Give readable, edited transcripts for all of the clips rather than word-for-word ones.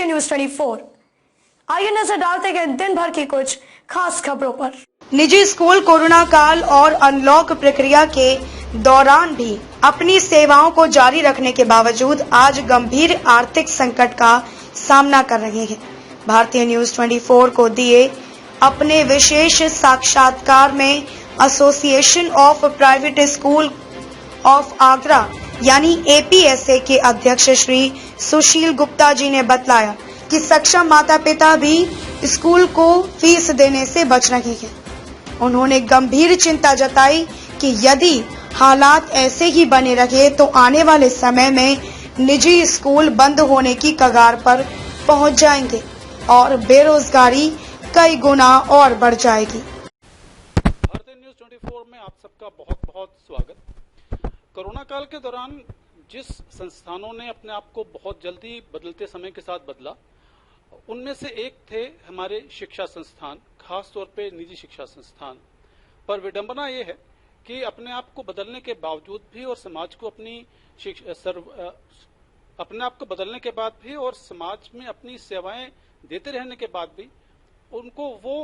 भारतीय न्यूज 24। आइए नजर डालते हैं दिन भर की कुछ खास खबरों पर। निजी स्कूल कोरोना काल और अनलॉक प्रक्रिया के दौरान भी अपनी सेवाओं को जारी रखने के बावजूद आज गंभीर आर्थिक संकट का सामना कर रहे हैं। भारतीय न्यूज 24 को दिए अपने विशेष साक्षात्कार में association of private school of Agra यानी एपीएसए के अध्यक्ष श्री सुशील गुप्ता जी ने बतलाया कि सक्षम माता पिता भी स्कूल को फीस देने से बच रहे हैं। उन्होंने गंभीर चिंता जताई कि यदि हालात ऐसे ही बने रहे तो आने वाले समय में निजी स्कूल बंद होने की कगार पर पहुंच जाएंगे और बेरोजगारी कई गुना और बढ़ जाएगी। भारतीय न्यूज 24 में आप सबका बहुत बहुत स्वागत। कोरोना काल के दौरान जिस संस्थानों ने अपने आप को बहुत जल्दी बदलते समय के साथ बदला, उनमें से एक थे हमारे शिक्षा संस्थान, खास तौर पे निजी शिक्षा संस्थान। पर विडंबना ये है कि अपने आप को बदलने के बावजूद भी और समाज को अपने आप को बदलने के बाद भी और समाज में अपनी सेवाएं देते रहने के बाद भी उनको वो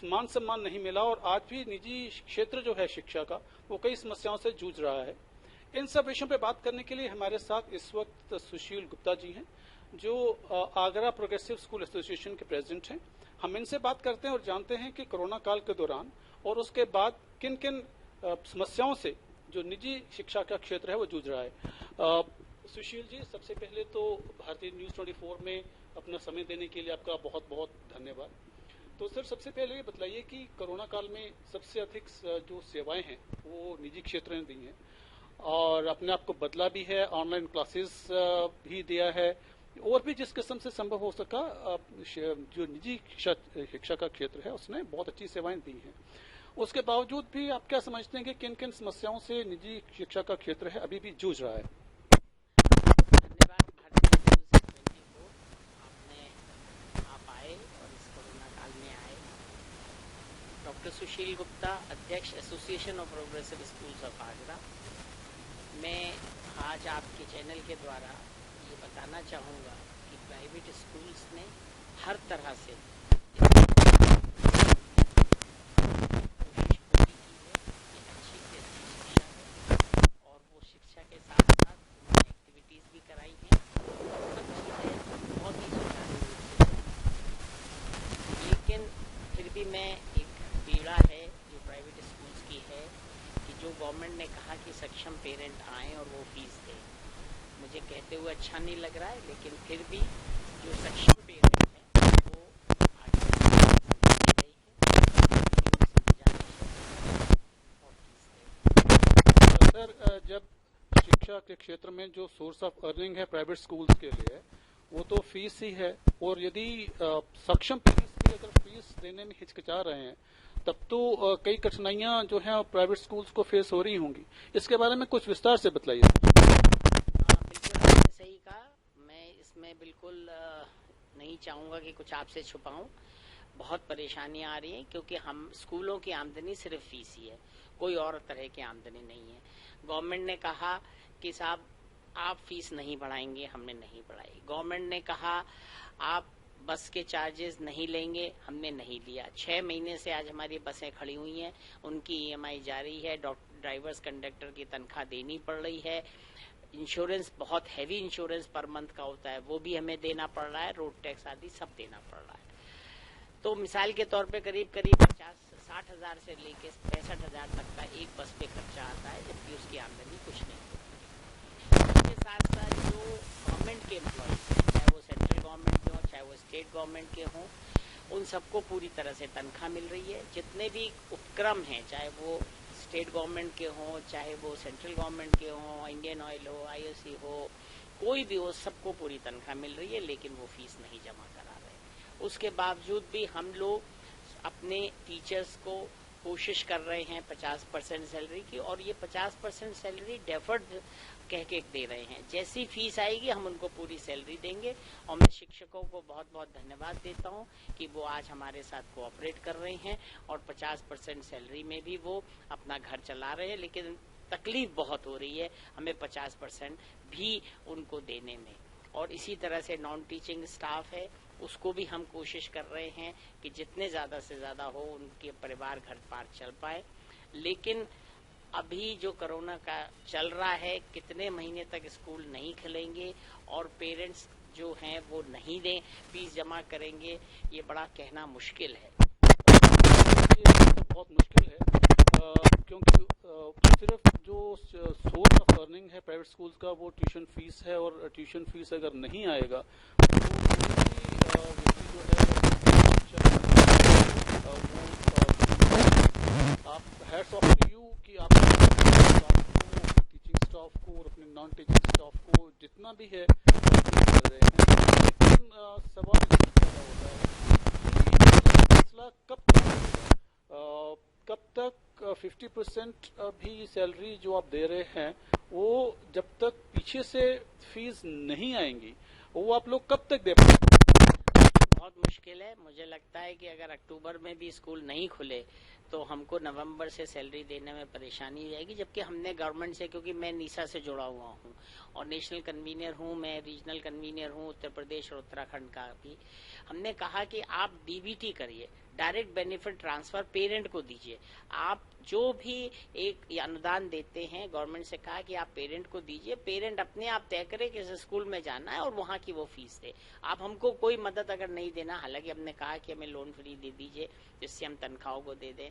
मान सम्मान नहीं मिला और आज भी निजी क्षेत्र जो है शिक्षा का, वो कई समस्याओं से जूझ रहा है। इन सब विषयों पे बात करने के लिए हमारे साथ इस वक्त सुशील गुप्ता जी हैं, जो आगरा प्रोग्रेसिव स्कूल एसोसिएशन के प्रेसिडेंट हैं। हम इनसे बात करते हैं और जानते हैं कि कोरोना काल के दौरान और उसके बाद किन किन समस्याओं से जो निजी शिक्षा का क्षेत्र है वो जूझ रहा है। सुशील जी, सबसे पहले तो भारतीय न्यूज 24 में अपना समय देने के लिए आपका बहुत बहुत धन्यवाद। तो सर, सबसे पहले ये बताइए कि कोरोना काल में सबसे अधिक जो सेवाएं हैं वो निजी क्षेत्र ने दी हैं और अपने आप को बदला भी है, ऑनलाइन क्लासेस भी दिया है और भी जिस किस्म से संभव हो सका जो निजी शिक्षा का क्षेत्र है उसने बहुत अच्छी सेवाएं दी हैं। उसके बावजूद भी आप क्या समझते हैं कि किन किन समस्याओं से निजी शिक्षा का क्षेत्र है अभी भी जूझ रहा है? धन्यवाद भारतीय न्यूज 24, आप आए और इस कोरोना काल में आए। डॉक्टर सुशील गुप्ता, अध्यक्ष association of progressive schools of Agra. मैं आज आपके चैनल के द्वारा ये बताना चाहूँगा कि प्राइवेट स्कूल्स ने हर तरह से शिक्षा के साथ साथ उन्होंने एक्टिविटीज भी कराई हैं। सब चीज़ें बहुत ही सुचारू रूप से, लेकिन फिर भी मैं एक पीड़ा है जो प्राइवेट स्कूल्स की है कि जो गवर्नमेंट ने कहा कि सक्षम पेरेंट आएँ और वो फीस दें, मुझे कहते हुए अच्छा नहीं लग रहा है, लेकिन फिर भी जो सक्षम पेरेंट हैं वो आगे रहे हैं और फीस दें। सर, जब शिक्षा के क्षेत्र में जो सोर्स ऑफ अर्निंग है प्राइवेट स्कूल्स के लिए वो तो फीस ही है और यदि सक्षम पेरेंट्स भी अगर फीस देने में हिचकिचा रहे हैं तब तो कई कठिनाइयां जो हैं प्राइवेट स्कूल्स को फेस हो रही होंगी। इसके बारे में कुछ विस्तार से बताइए। बिल्कुल आपने सही कहा। मैं इसमें बिल्कुल नहीं चाहूँगा कि कुछ आपसे छुपाऊं। बहुत परेशानियां आ रही हैं क्योंकि हम स्कूलों की आमदनी सिर्फ फीस ही है, कोई और तरह की आमदनी नहीं है। गवर्नमेंट ने कहा कि साहब आप फीस नहीं बढ़ाएंगे, हमने नहीं बढ़ाई। गवर्नमेंट ने कहा आप बस के चार्जेस नहीं लेंगे, हमने नहीं लिया। 6 महीने से आज हमारी बसें खड़ी हुई हैं, उनकी ईएमआई जारी है, ड्राइवर्स कंडक्टर की तनख्वाह देनी पड़ रही है। इंश्योरेंस, बहुत हैवी इंश्योरेंस पर मंथ का होता है, वो भी हमें देना पड़ रहा है। रोड टैक्स आदि सब देना पड़ रहा है। तो मिसाल के तौर पे करीब 50-60 हजार से लेके 65 हजार तक का एक बस पे खर्चा आता है, जबकि उसकी आमदनी कुछ नहीं होती। इसके साथ साथ जो गवर्नमेंट के एम्प्लॉयज, चाहे वो सेंट्रल गवर्नमेंट के हों चाहे वो स्टेट गवर्नमेंट के हों, उन सबको पूरी तरह से तनख्वाह मिल रही है। जितने भी उपक्रम हैं, चाहे वो स्टेट गवर्नमेंट के हों चाहे वो सेंट्रल गवर्नमेंट के हों, इंडियन ऑयल हो, आईओसी हो, कोई भी हो, सबको पूरी तनख्वाह मिल रही है, लेकिन वो फीस नहीं जमा करा रहे। उसके बावजूद भी हम लोग अपने टीचर्स को कोशिश कर रहे हैं 50% सैलरी की, और ये 50% सैलरी डेफर्ड कह के दे रहे हैं। जैसी फीस आएगी हम उनको पूरी सैलरी देंगे। और मैं शिक्षकों को बहुत बहुत धन्यवाद देता हूं कि वो आज हमारे साथ कोऑपरेट कर रहे हैं और 50% सैलरी में भी वो अपना घर चला रहे हैं। लेकिन तकलीफ बहुत हो रही है हमें 50% भी उनको देने में। और इसी तरह से नॉन टीचिंग स्टाफ है, उसको भी हम कोशिश कर रहे हैं कि जितने ज्यादा से ज्यादा हो उनके परिवार घर पार चल पाए। लेकिन अभी जो कोरोना का चल रहा है, कितने महीने तक स्कूल नहीं खुलेंगे और पेरेंट्स जो हैं वो नहीं दें, फीस जमा करेंगे, ये बड़ा कहना मुश्किल है। तो बहुत मुश्किल है क्योंकि सिर्फ जो सोर्स ऑफ अर्निंग है प्राइवेट स्कूल्स का वो ट्यूशन फीस है, और ट्यूशन फीस अगर नहीं आएगा तो व्यक्ति जो है आप हैट्स ऑफ टू यू कि आप टीचिंग स्टाफ को और अपने नॉन टीचिंग स्टाफ को जितना भी है कर रहे हैं। लेकिन सवाल पैदा होता है फैसला कब तक 50% भी सैलरी जो आप दे रहे हैं वो जब तक पीछे से फीस नहीं आएंगी वो आप लोग कब तक दे पाएंगे? बहुत मुश्किल है। मुझे लगता है कि अगर अक्टूबर में भी स्कूल नहीं खुले तो हमको नवंबर से सैलरी देने में परेशानी हो जाएगी, जबकि हमने गवर्नमेंट से, क्योंकि मैं नीसा से जुड़ा हुआ हूँ और नेशनल कन्वीनर हूँ, मैं रीजनल कन्वीनर हूँ उत्तर प्रदेश और उत्तराखंड का भी, हमने कहा कि आप डीबीटी करिए, डायरेक्ट बेनिफिट ट्रांसफर पेरेंट को दीजिए। आप जो भी एक अनुदान देते हैं, गवर्नमेंट से कहा कि आप पेरेंट को दीजिए, पेरेंट अपने आप तय करे कि स्कूल में जाना है और वहां की वो फीस दे। आप हमको कोई मदद अगर नहीं देना, हालांकि हमने कहा कि हमें लोन फ्री दे दीजिए जिससे हम तनख्वाहों को दे दें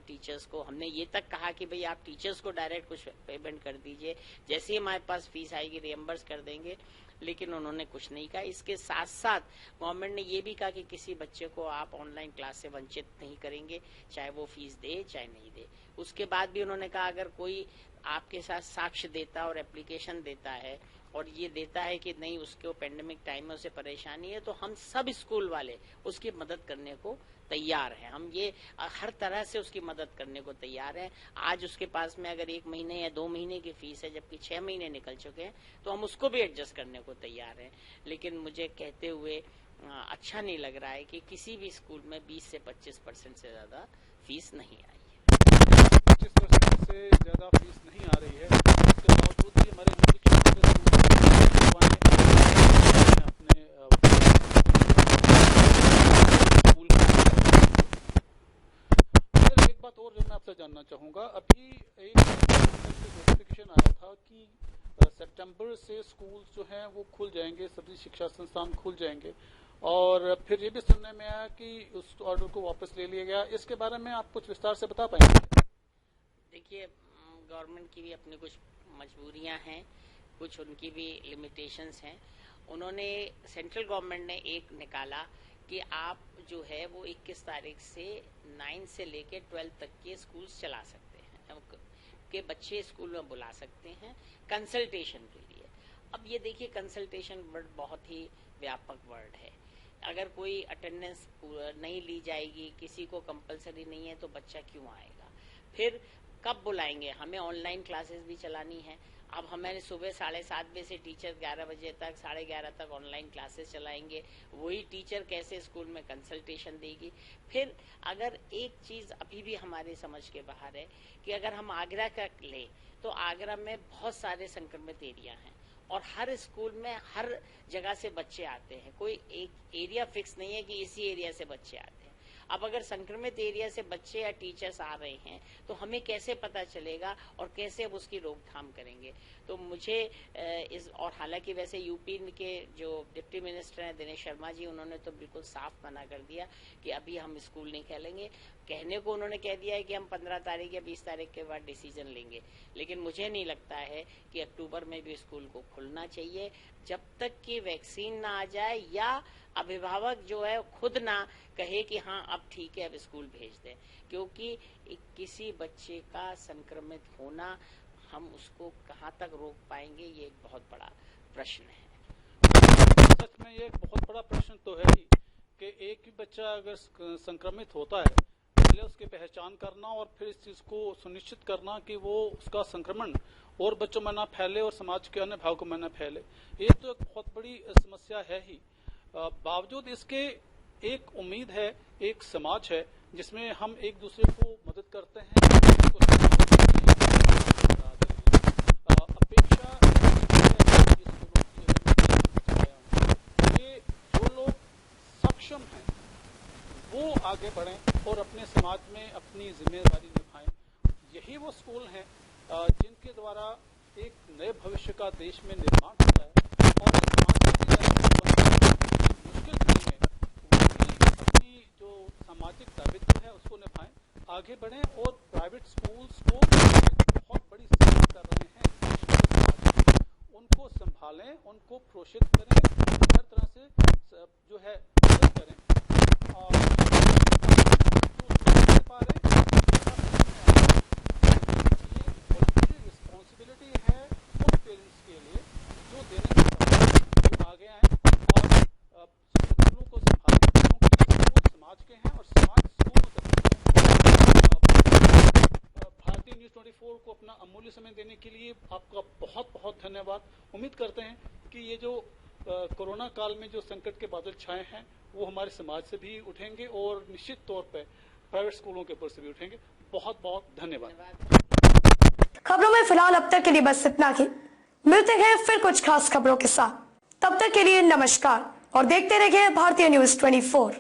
टीचर्स को। हमने ये तक कहा कि भाई आप टीचर्स को डायरेक्ट कुछ पेमेंट कर दीजिए, जैसे ही हमारे पास फीस आएगी रिएम्बर्स कर देंगे, लेकिन उन्होंने कुछ नहीं कहा। इसके साथ साथ गवर्नमेंट ने ये भी कहा कि किसी बच्चे को आप ऑनलाइन क्लास से वंचित नहीं करेंगे, चाहे वो फीस दे चाहे नहीं दे। उसके बाद भी उन्होंने कहा अगर कोई आपके साथ साक्ष्य देता और एप्लीकेशन देता है और ये देता है कि नहीं उसको पेंडेमिक टाइम में उसे परेशानी है, तो हम सब स्कूल वाले उसकी मदद करने को तैयार हैं। हम ये हर तरह से उसकी मदद करने को तैयार हैं। आज उसके पास में अगर 1 महीने या 2 महीने की फीस है जबकि 6 महीने निकल चुके हैं तो हम उसको भी एडजस्ट करने को तैयार हैं। लेकिन मुझे कहते हुए अच्छा नहीं लग रहा है कि किसी भी स्कूल में 20 से 25% से ज्यादा फीस नहीं आई है। 25% से ज्यादा फीस नहीं आ रही है, इसके बावजूद भी हमारे अपने एक बात और जो मैं आपसे जानना चाहूंगा, अभी एक नोटिफिकेशन आया था कि सितंबर से स्कूल जो हैं वो खुल जाएंगे, सभी शिक्षा संस्थान खुल जाएंगे, और फिर ये भी सुनने में आया कि उस ऑर्डर को वापस ले लिया गया। इसके बारे में आप कुछ विस्तार से बता पाएंगे? देखिए, गवर्नमेंट की भी अपनी कुछ मजबूरियां हैं, कुछ उनकी भी लिमिटेशंस हैं। उन्होंने, सेंट्रल गवर्नमेंट ने एक निकाला कि आप जो है वो 21 तारीख से 9 से लेके 12 तक के स्कूल्स चला सकते हैं, के बच्चे स्कूल में बुला सकते हैं कंसल्टेशन के लिए। अब ये देखिए, कंसल्टेशन वर्ड बहुत ही व्यापक वर्ड है। अगर कोई अटेंडेंस नहीं ली जाएगी, किसी को कंपलसरी नहीं है, तो बच्चा क्यों आएगा? फिर कब बुलाएंगे? हमें ऑनलाइन क्लासेस भी चलानी है। अब हमें सुबह 7:30 बजे से टीचर 11 बजे तक, 11:30 तक ऑनलाइन क्लासेस चलाएंगे। वही टीचर कैसे स्कूल में कंसल्टेशन देगी? फिर अगर एक चीज अभी भी हमारे समझ के बाहर है कि अगर हम आगरा का ले तो आगरा में बहुत सारे संक्रमित एरिया हैं और हर स्कूल में हर जगह से बच्चे आते हैं। कोई एक एरिया फिक्स नहीं है कि इसी एरिया से बच्चे आते हैं। अब अगर संक्रमित एरिया से बच्चे या टीचर्स आ रहे हैं तो हमें कैसे पता चलेगा और कैसे अब उसकी रोकथाम करेंगे? तो मुझे और हालांकि वैसे यूपी के जो डिप्टी मिनिस्टर हैं दिनेश शर्मा जी, उन्होंने तो बिल्कुल साफ मना कर दिया कि अभी हम स्कूल नहीं खोलेंगे। कहने को उन्होंने कह दिया है कि हम 15 तारीख या 20 तारीख के बाद डिसीजन लेंगे, लेकिन मुझे नहीं लगता है कि अक्टूबर में भी स्कूल को खुलना चाहिए जब तक कि वैक्सीन ना आ जाए या अभिभावक जो है खुद ना कहे कि हाँ अब ठीक है अब स्कूल भेज दें। क्योंकि किसी बच्चे का संक्रमित होना, हम उसको कहाँ तक रोक पाएंगे, ये एक बहुत बड़ा प्रश्न है। सच में ये एक बहुत बड़ा प्रश्न तो है ही कि एक भी बच्चा अगर संक्रमित होता है, पहले उसकी पहचान करना और फिर इस चीज को सुनिश्चित करना कि वो उसका संक्रमण और बच्चों में ना फैले और समाज के अन्य भागों में ना फैले, ये तो एक बहुत बड़ी समस्या है ही। बावजूद इसके एक उम्मीद है, एक समाज है जिसमें हम एक दूसरे को मदद करते हैं। अपेक्षा सक्षम हैं वो आगे बढ़ें और अपने समाज में अपनी जिम्मेदारी निभाएं। यही वो स्कूल हैं जिनके द्वारा एक नए भविष्य का देश में निर्माण होता है और मुश्किल घड़ी में वो भी अपनी जो सामाजिक दायित्व है उसको निभाएं, आगे बढ़ें और प्राइवेट स्कूल्स को बहुत बड़ी सेवा कर रहे हैं, उनको संभालें, उनको प्रोत्साहित करें, हर तरह से जो है मदद करें और जो पा रहे हैं ये रिस्पॉन्सिबिलिटी है उन पेरेंट्स के लिए जो देने में जो आगे आए और स्कूलों को संभालें, क्योंकि स्कूल समाज के हैं और समाज स्कूलों तक। भारतीय न्यूज़ 24 को अपना अमूल्य समय देने के लिए आपका बहुत बहुत धन्यवाद। उम्मीद करते हैं कि ये जो कोरोना काल में जो संकट के बादल छाए हैं वो हमारे समाज से भी उठेंगे और निश्चित तौर पर प्राइवेट स्कूलों के ऊपर से भी उठेंगे। बहुत बहुत धन्यवाद। खबरों में फिलहाल अब तक के लिए बस इतना ही। मिलते हैं फिर कुछ खास खबरों के साथ। तब तक के लिए नमस्कार और देखते रहिए भारतीय न्यूज़ 24।